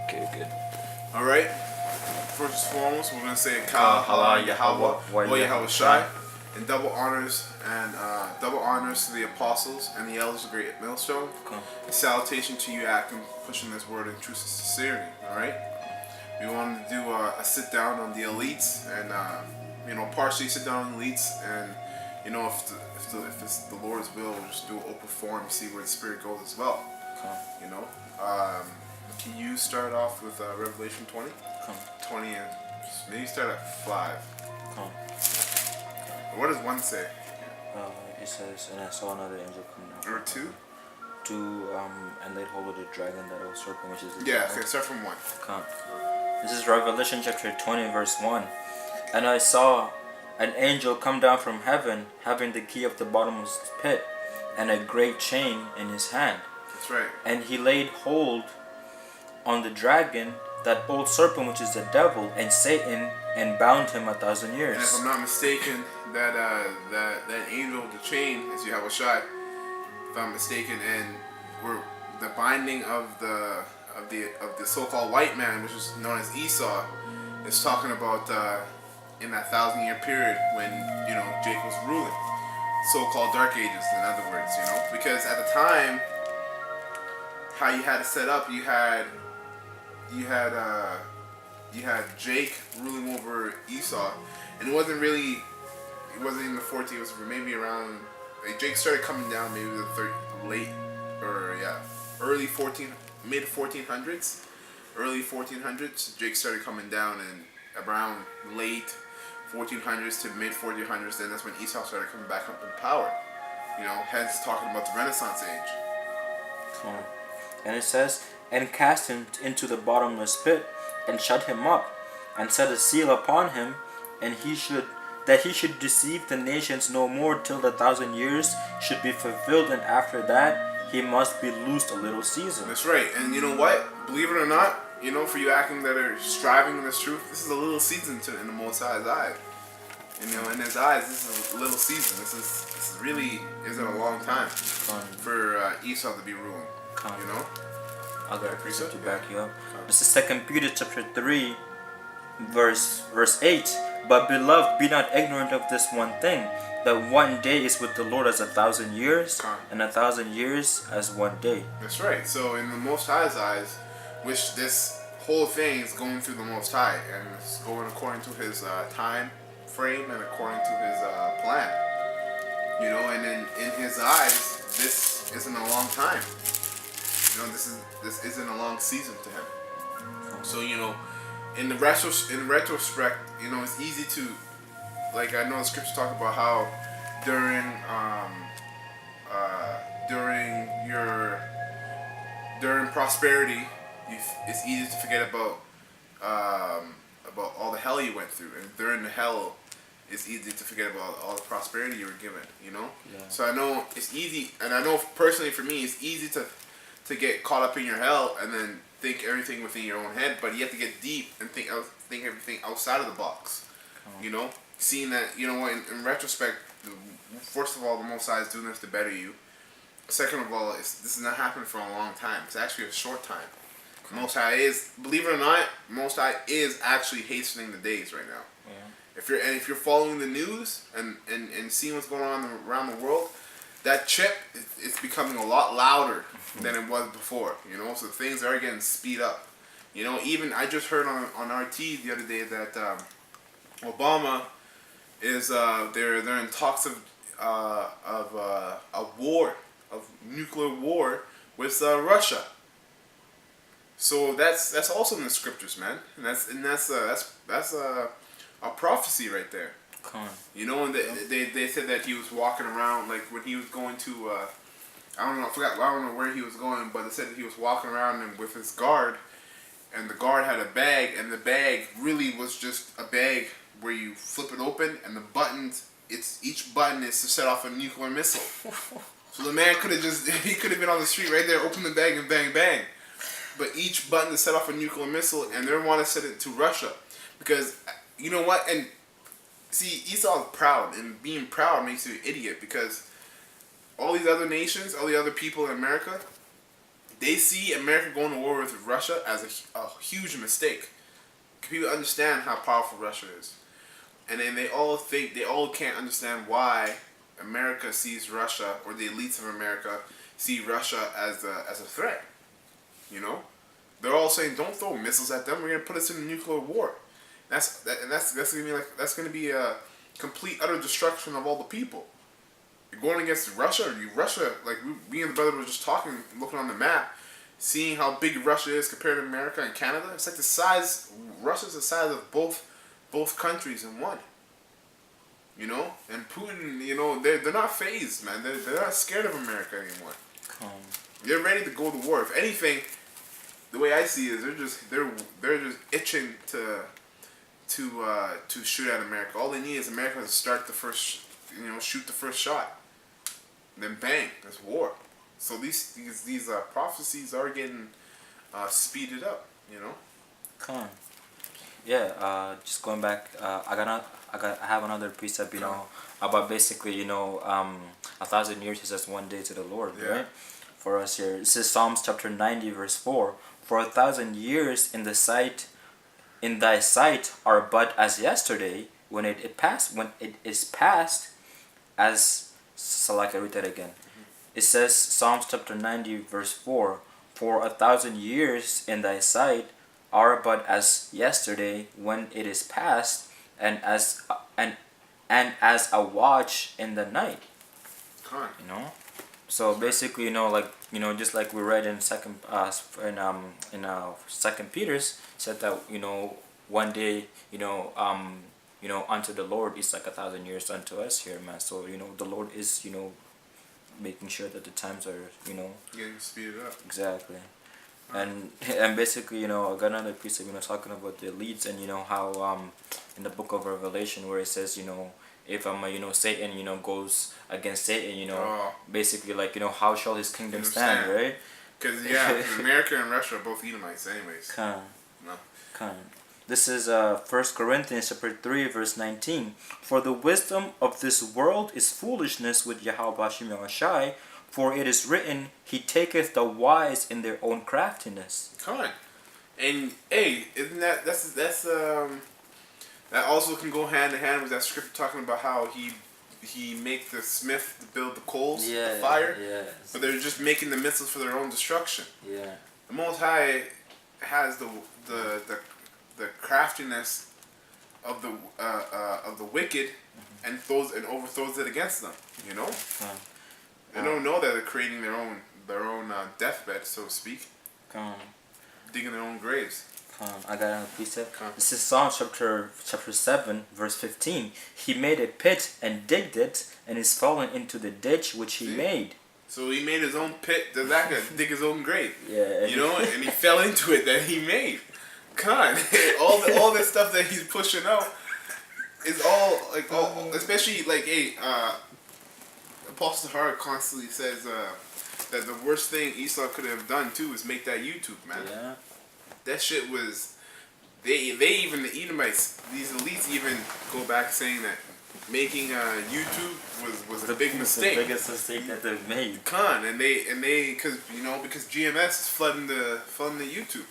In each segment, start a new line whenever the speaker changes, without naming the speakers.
Okay, good.
All right. First and foremost, we're gonna say Ka Hala Yahweh Wa Yahweh Shai, and double honors to the apostles and the elders of the Great Millstone.
Okay.
A salutation to you, acting, pushing this word in truth and sincerity. All right. We wanted to do a sit down on the elites, and partially sit down on the elites, and if it's the Lord's will, we'll just do an open forum, see where the Spirit goes as well.
Okay.
Can you start off with Revelation 20?
Okay.
20 and maybe start at 5.
Okay.
What does 1 say?
It says, and I saw another angel coming out.
Or 2?
And laid hold of the dragon, that old serpent, which is the
Yeah,
devil.
okay, start from 1.
Okay. This is Revelation chapter 20, verse 1. And I saw an angel come down from heaven, having the key of the bottomless pit, and a great chain in his hand.
That's right.
And he laid hold on the dragon, that old serpent, which is the devil, and Satan, and bound him 1,000 years.
And if I'm not mistaken, that angel with the chain is Yahweh Shai. If I'm mistaken, and we're the binding of the so-called white man, which is known as Esau, is talking about in that 1,000-year period when Jacob was ruling, so-called Dark Ages, in other words, because at the time, how you had it set up, you had Jake ruling over Esau, and it wasn't in the 14th. It was maybe around. Jake started coming down maybe early 14, mid 1400s, early 1400s. Jake started coming down, and around late 1400s to mid 1400s, then that's when Esau started coming back up in power. Hence talking about the Renaissance age.
Cool. And it says, and cast him into the bottomless pit, and shut him up, and set a seal upon him, and he should deceive the nations no more till the 1,000 years should be fulfilled, and after that he must be loosed a little season.
That's right. And you know what? Believe it or not, for you acting that are striving in this truth, this is a little season in the Most High's eye. In his eyes, this is a little season. This really isn't a long time for Esau to be ruling.
I'll get a precept to back you up. This is 2 Peter chapter 3, verse 8. But beloved, be not ignorant of this one thing, that one day is with the Lord as 1,000 years, and 1,000 years as one day.
That's right. So in the Most High's eyes, which this whole thing is going through the Most High, and it's going according to His time frame and according to His plan. And in His eyes, this isn't a long time. This isn't a long season to Him. So in retrospect, it's easy to, like, I know the scriptures talk about how during prosperity, it's easy to forget about all the hell you went through, and during the hell, it's easy to forget about all the prosperity you were given.
Yeah.
So I know it's easy, and I know personally for me, it's easy to get caught up in your hell and then think everything within your own head, but you have to get deep and think everything outside of the box. Seeing that, in retrospect, first of all, the Most High is doing this to better you. Second of all, this is not happening for a long time. It's actually a short time. Most High is, believe it or not, Most High is actually hastening the days right now.
Yeah.
If you're following the news and seeing what's going on around the world, that chip, it's becoming a lot louder than it was before. So things are getting speed up. Even I just heard on RT the other day that Obama is they're in talks of a war, of nuclear war with Russia. So that's also in the scriptures, man, and that's a prophecy right there. And they said that he was walking around, like when he was going to I don't know where he was going, but they said that he was walking around and with his guard, and the guard had a bag, and the bag really was just a bag where you flip it open, and the buttons, each button is to set off a nuclear missile. So the man could have been on the street right there, open the bag and bang bang. But each button to set off a nuclear missile, and they want to set it to Russia. Because, you know what, and see, Esau is proud, and being proud makes you an idiot, because all these other nations, all the other people in America, they see America going to war with Russia as a huge mistake. People understand how powerful Russia is, and then they all can't understand why America sees Russia, or the elites of America see Russia as a threat. You know, they're all saying, "Don't throw missiles at them. We're gonna put us in a nuclear war." That's gonna be a complete utter destruction of all the people. You're going against Russia, like me and the brother were just talking, looking on the map, seeing how big Russia is compared to America and Canada. It's like Russia's the size of both countries in one. You know, and Putin, you know, they're not phased, man. They're not scared of America anymore. They're ready to go to war. If anything, the way I see it is they're just itching to shoot at America. All they need is America to start shoot the first shot. Then bang, there's war. So these prophecies are getting speeded up. You know.
Yeah. Just going back. I have another precept. You know, about basically, you know, 1,000 years is just one day to the Lord, right? For us here, this is Psalms chapter 90, verse 4. For 1,000 years in thy sight are but as yesterday, when it is past as. So like I read that again. It says, Psalms chapter 90, verse 4. For 1,000 years in thy sight are but as yesterday, when it is past, and as a watch in the night. You know. So basically, you know, like, you know, just like we read in Second Peter's said that, you know, one day, you know, unto the Lord is like 1,000 years unto us here, man. So, you know, the Lord is, you know, making sure that the times are, you know,
getting speeded up.
Exactly. And basically, you know, I got another piece of, you know, talking about the elites, and you know how in the book of Revelation where it says, you know, if you know, Satan, you know, goes against Satan, you know, basically, like, you know, how shall his kingdom stand, right?
Because America and Russia are both Edomites anyways.
This is 1 Corinthians chapter 3, verse 19. For the wisdom of this world is foolishness with Yahweh Hashem Yahushai, for it is written, He taketh the wise in their own craftiness.
And hey, isn't that's that also can go hand in hand with that scripture talking about how he make the smith to build the coals, the fire, but they're just making the missiles for their own destruction. The Most High has the craftiness of the wicked, and overthrows it against them. You know, they don't know that they're creating their own deathbed, so to speak. Digging their own graves.
I got another precept. This is Psalm chapter 7, verse 15. He made a pit and digged it, and is fallen into the ditch which he made.
So he made his own pit to dig his own grave.
You
know, and he fell into it that he made. All this stuff that he's pushing out is all like especially like Apostle Hart constantly says that the worst thing Esau could have done too is make that YouTube, man. That shit was they even the Edomites, these elites even go back saying that making YouTube was a big mistake.
The biggest mistake that they've made.
And they because GMS is flooding the YouTube.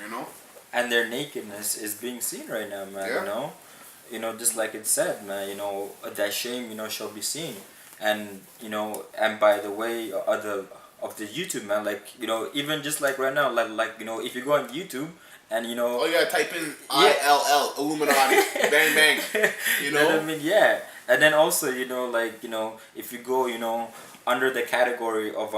You know.
And their nakedness is being seen right now, man. You know, just like it said, man. You know, that shame, you know, shall be seen. And you know, and by the way of the YouTube, man, like, you know, even just like right now, like you know, if you go on YouTube and you know,
you gotta type in ILL Illuminati, bang bang, you know
what I mean? And then also, you know, like, you know, if you go, you know, under the category of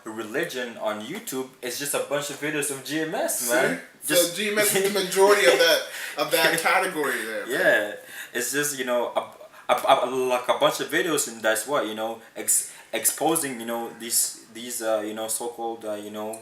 religion on YouTube, it's just a bunch of videos of GMS, man.
So GMS is the majority of that category there.
It's just, you know, like a bunch of videos, and that's what, you know, exposing, you know, these you know, so-called you know,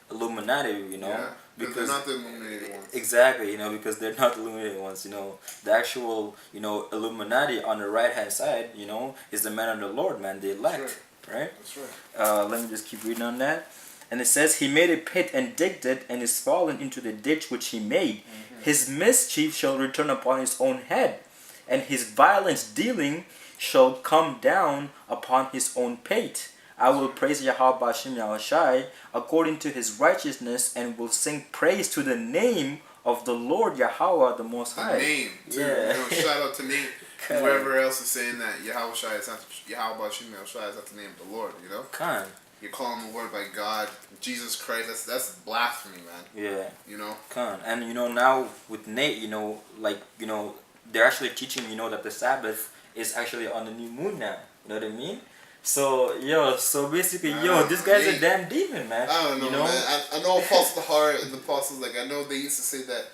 Illuminati, you know,
because they're not the illuminated ones.
Exactly, you know, because they're not the illuminated ones. You know, the actual, you know, Illuminati on the right hand side, you know, is the man of the Lord, man, the elect, right?
That's right.
Let me just keep reading on that. And it says, he made a pit and digged it, and is fallen into the ditch which he made. His mischief shall return upon his own head, and his violence dealing shall come down upon his own pate. I will praise Yahweh Bashim Yahushai according to his righteousness, and will sing praise to the name of the Lord Yahweh the Most High.
The name, too.
Yeah.
You know, shout out to Nate. Whoever else is saying that Yahweh Shai is not Yahweh Bashim Yahushai is not the name of the Lord, you know?
Khan.
You're calling the Lord by God, Jesus Christ. That's blasphemy, man.
Yeah.
You know?
Khan. And you know, now with Nate, you know, like, you know, they're actually teaching, you know, that the Sabbath is actually on the new moon now. You know what I mean? So so basically, this guy's a damn demon, man.
I don't know,
you know?
man. I know Apostle Heart and the apostles, like, I know they used to say that,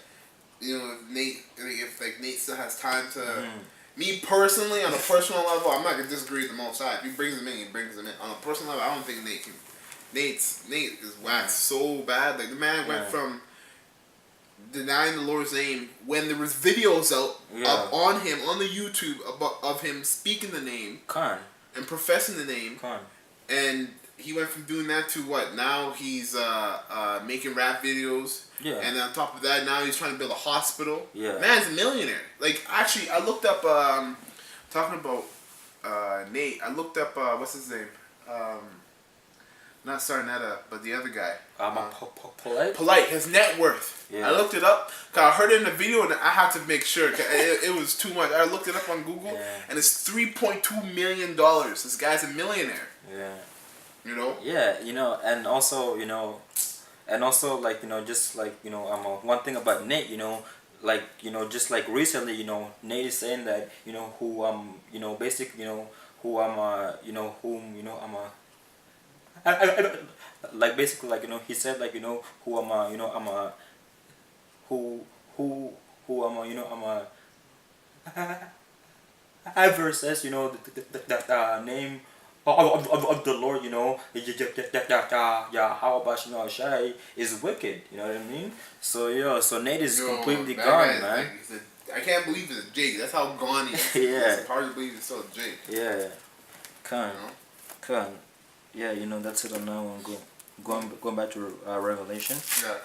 you know, if Nate still has time to. Me personally, on a personal level, I'm not gonna disagree with the Most High. If he brings him in, he brings him in. On a personal level, I don't think Nate can. Nate is waxed so bad. Like, the man went from denying the Lord's name when there was videos out up on him on the YouTube of him speaking the name and professing the name, and he went from doing that to what? Now he's making rap videos. Yeah. And on top of that, now he's trying to build a hospital. Yeah. Man's a millionaire. Like, actually, I looked up, talking about Nate, I looked up, what's his name? Not Sarnetta, but the other guy.
Polite?
Polite, his net worth. Yeah. I looked it up, because I heard it in the video, and I had to make sure, cause it was too much. I looked it up on Google, and it's $3.2 million. This guy's a millionaire. Yeah. You know? Yeah, you know, and also, like, you know, just like, you know, one thing about Nate, you know, like, you know, just like recently, you know, Nate is saying that, you know, who you know, basically, you know, who you know, whom, you know, like, basically, like, you know, he said, like, you know, who you know, who you know, versus, you know, the name of the Lord, you know, how about, you know, Shai is wicked, you know what I mean? So so Nate is completely gone, man. I can't believe it's Jake. That's how gone he is. It's hard to believe it's still Jake.
Yeah, yeah, you know, that's it on that one. Going back to Revelation.
Yeah,